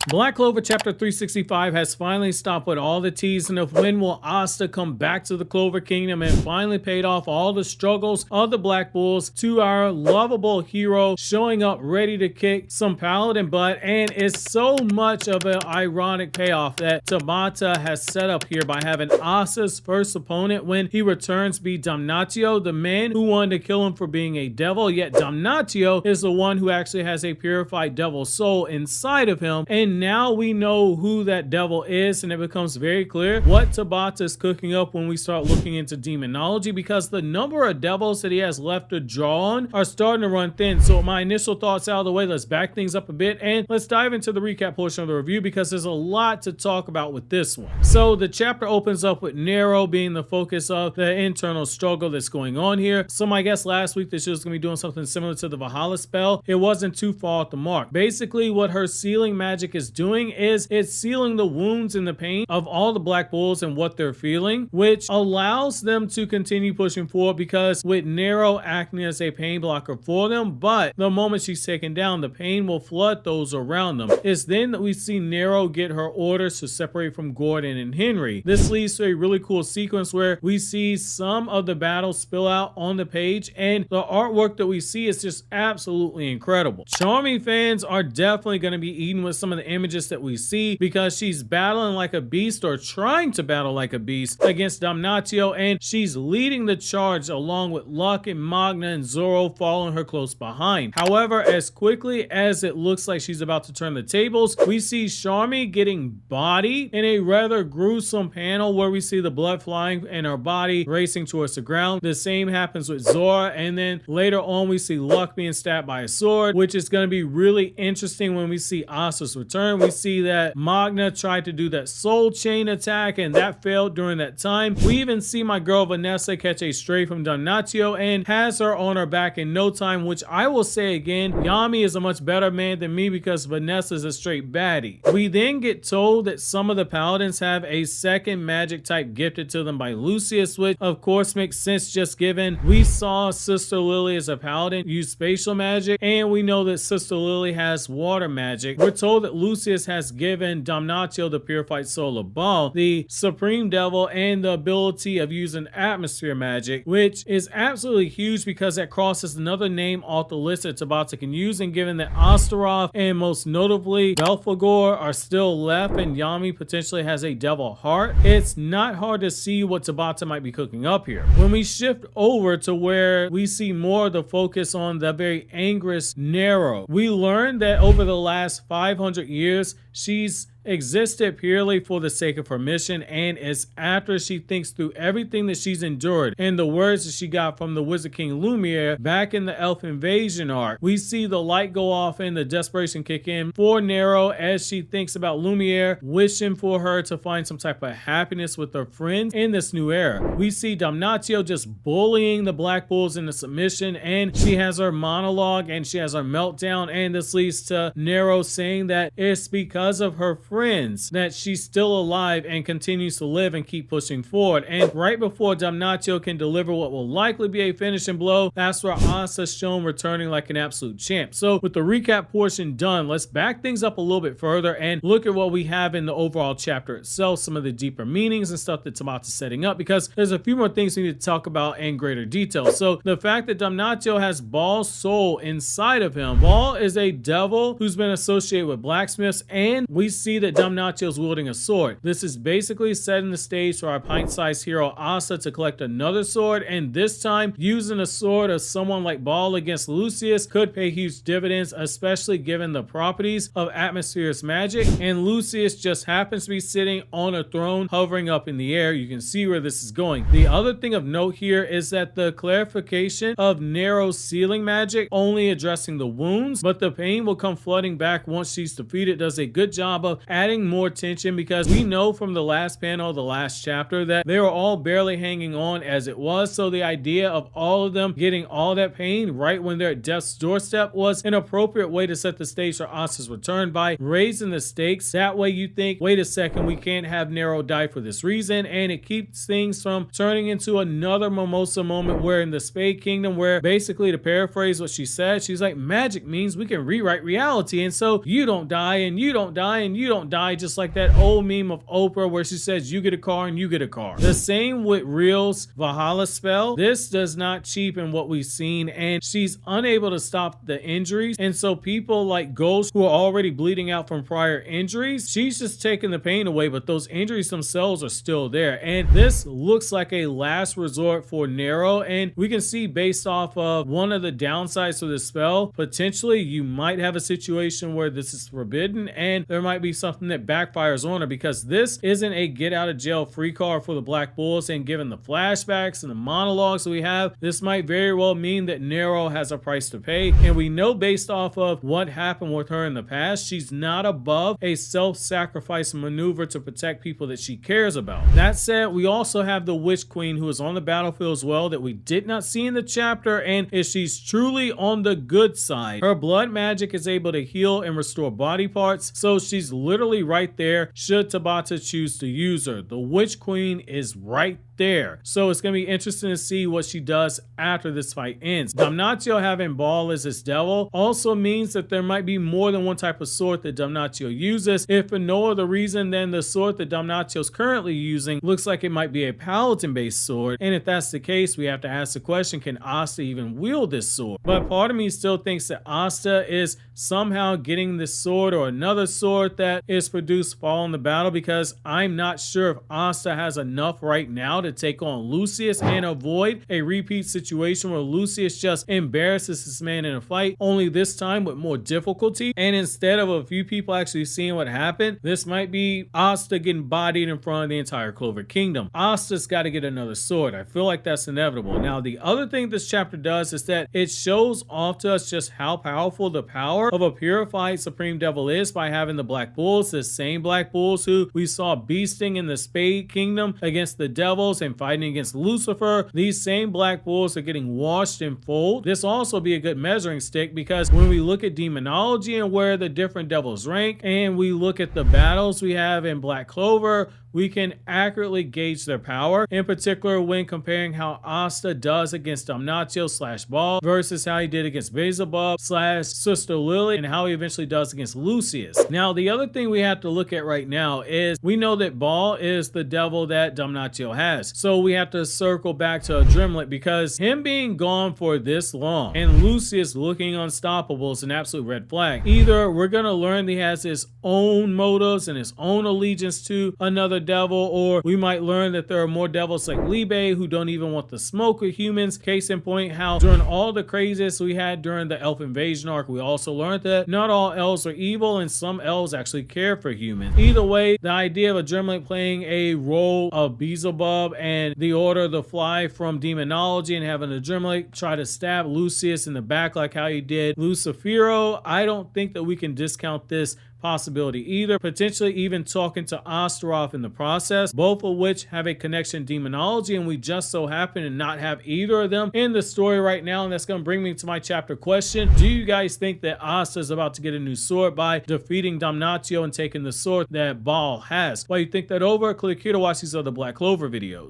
Black Clover Chapter 365 has finally stopped with all the teasing of when will Asta come back to the Clover Kingdom, and finally paid off all the struggles of the Black Bulls to our lovable hero showing up ready to kick some paladin butt. And it's so much of an ironic payoff that Tabata has set up here by having Asta's first opponent when he returns be Damnatio, the man who wanted to kill him for being a devil, yet Damnatio is the one who actually has a purified devil soul inside of him. And now we know who that devil is, and it becomes very clear what Tabata is cooking up when we start looking into demonology, because the number of devils that he has left to draw on are starting to run thin. So my initial thoughts out of the way, let's back things up a bit and let's dive into the recap portion of the review, because there's a lot to talk about with this one. So the chapter opens up with Nero being the focus of the internal struggle that's going on here. So my guess last week that she was going to be doing something similar to the Valhalla spell, it wasn't too far off the mark. Basically what her sealing magic is doing is it's sealing the wounds and the pain of all the Black Bulls and what they're feeling, which allows them to continue pushing forward, because with Nero acting as a pain blocker for them, but the moment she's taken down, the pain will flood those around them. It's then that we see Nero get her orders to separate from Gordon and Henry. This leads to a really cool sequence where we see some of the battle spill out on the page, and the artwork that we see is just absolutely incredible. Charmy fans are definitely going to be eaten with some of the images that we see, because she's battling like a beast, or trying to battle like a beast, against Damnatio, and she's leading the charge along with Luck and Magna and Zoro following her close behind. However, as quickly as it looks like she's about to turn the tables, we see Charmy getting bodied in a rather gruesome panel where we see the blood flying and her body racing towards the ground. The same happens with Zora, and then later on we see Luck being stabbed by a sword, which is going to be really interesting when we see Asta's return. We see that Magna tried to do that soul chain attack, and that failed during that time. We even see my girl Vanessa catch a stray from Damnatio and has her on her back in no time, which I will say again, Yami is a much better man than me, because Vanessa is a straight baddie. We then get told that some of the paladins have a second magic type gifted to them by Lucius, which of course makes sense just given we saw Sister Lily as a paladin use spatial magic, and we know that Sister Lily has water magic. We're told that Lucius has given Damnatio the purified soul of Baal, the supreme devil, and the ability of using atmosphere magic, which is absolutely huge because that crosses another name off the list that Tabata can use. And given that Astaroth and most notably Belphegor are still left, and Yami potentially has a devil heart, it's not hard to see what Tabata might be cooking up here. When we shift over to where we see more of the focus on the very angerous Nero, we learn that over the last 500 years, she's existed purely for the sake of her mission, and it's after she thinks through everything that she's endured and the words that she got from the Wizard King Lumiere back in the Elf Invasion arc. We see the light go off and the desperation kick in for Nero as she thinks about Lumiere wishing for her to find some type of happiness with her friends in this new era. We see Damnatio just bullying the Black Bulls into submission, and she has her monologue and she has her meltdown, and this leads to Nero saying that it's because of her friends that she's still alive and continues to live and keep pushing forward. And right before Damnatio can deliver what will likely be a finishing blow, that's where Asta's shown returning like an absolute champ. So with the recap portion done, let's back things up a little bit further and look at what we have in the overall chapter itself, some of the deeper meanings and stuff that Tabata's setting up, because there's a few more things we need to talk about in greater detail. So the fact that Damnatio has Baal's soul inside of him. Baal is a devil who's been associated with blacksmiths, and we see that Damnatio is wielding a sword. This is basically setting the stage for our pint-sized hero Asta to collect another sword, and this time using a sword of someone like Baal against Lucius could pay huge dividends, especially given the properties of atmosphere's magic, and Lucius just happens to be sitting on a throne hovering up in the air. You can see where this is going. The other thing of note here is that the clarification of Nero's sealing magic only addressing the wounds, but the pain will come flooding back once she's defeated, does a good job of adding more tension because we know from the last panel, the last chapter, that they were all barely hanging on as it was. So the idea of all of them getting all that pain right when they're at death's doorstep was an appropriate way to set the stage for Asta's return by raising the stakes. That way you think, wait a second, we can't have Nero die for this reason, and it keeps things from turning into another Mimosa moment where in the Spade Kingdom, where basically, to paraphrase what she said, she's like, magic means we can rewrite reality, and so you don't die and you don't die and you don't die, just like that old meme of Oprah where she says you get a car and you get a car. The same with Real's Valhalla spell. This does not cheapen what we've seen, and she's unable to stop the injuries, and so people like Ghost, who are already bleeding out from prior injuries, she's just taking the pain away, but those injuries themselves are still there. And this looks like a last resort for Nero, and we can see based off of one of the downsides of this spell, potentially you might have a situation where this is forbidden and there might be something that backfires on her, because this isn't a get out of jail free card for the Black Bulls, and given the flashbacks and the monologues that we have, this might very well mean that Nero has a price to pay. And we know based off of what happened with her in the past, she's not above a self-sacrifice maneuver to protect people that she cares about. That said, we also have the Witch Queen, who is on the battlefield as well, that we did not see in the chapter, and if she's truly on the good side, her blood magic is able to heal and restore body parts, so she's literally right there should Tabata choose to use her. The Witch Queen is right there. So it's going to be interesting to see what she does after this fight ends. Damnatio having Ball as his devil also means that there might be more than one type of sword that Damnatio uses, if for no other reason than the sword that Damnatio is currently using looks like it might be a paladin based sword. And if that's the case, we have to ask the question, can Asta even wield this sword? But part of me still thinks that Asta is somehow getting this sword or another sword that is produced following the battle, because I'm not sure if Asta has enough right now to take on Lucius and avoid a repeat situation where Lucius just embarrasses this man in a fight, only this time with more difficulty. And instead of a few people actually seeing what happened, this might be Asta getting bodied in front of the entire Clover Kingdom. Asta's got to get another sword. I feel like that's inevitable. Now, the other thing this chapter does is that it shows off to us just how powerful the power of a purified Supreme Devil is by having the Black Bulls, the same Black Bulls who we saw beasting in the Spade Kingdom against the devils and fighting against Lucifer. These same Black Bulls are getting washed in full. This also be a good measuring stick, because when we look at demonology and where the different devils rank, and we look at the battles we have in Black Clover, we can accurately gauge their power, in particular when comparing how Asta does against Damnatio / Ball versus how he did against Beelzebub / Sister Lily, and how he eventually does against Lucius. Now, the other thing we have to look at right now is we know that Ball is the devil that Damnatio has. So we have to circle back to Adrenaline, because him being gone for this long and Lucius looking unstoppable is an absolute red flag. Either we're going to learn he has his own motives and his own allegiance to another devil, or we might learn that there are more devils like Libe who don't even want to smoke with humans. Case in point, how during all the craziness we had during the elf invasion arc, we also learned that not all elves are evil and some elves actually care for humans. Either way, the idea of Adrenaline playing a role of Beelzebub and the Order of the Fly from demonology, and having Adrenaline try to stab Lucius in the back like how he did Lucifero, I don't think that we can discount this possibility either. Potentially even talking to Astaroth in the process, both of which have a connection to demonology, and we just so happen to not have either of them in the story right now. And that's going to bring me to my chapter question. Do you guys think that Asta is about to get a new sword by defeating Damnatio and taking the sword that Baal has? While you think that over, click here to watch these other Black Clover videos.